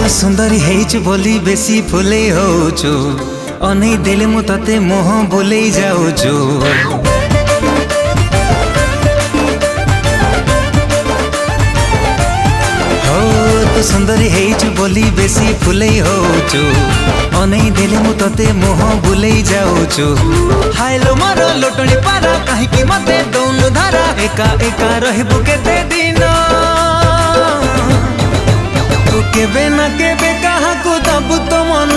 सुंदरी हेइछु बोली बेसी फुले होछु अनै देले मु तते मोह बोलै जाउछु। हो तू सुंदरी हेइछु बोली बेसी फुले होछु अनै देले मु तते मोह बोलै जाउछु। हायलो मारो लोटणी पारा काहेकि मते दौनु धारा एका एका रहबु केते दिन तू केबे ना केबे काहाकू दबु तो मन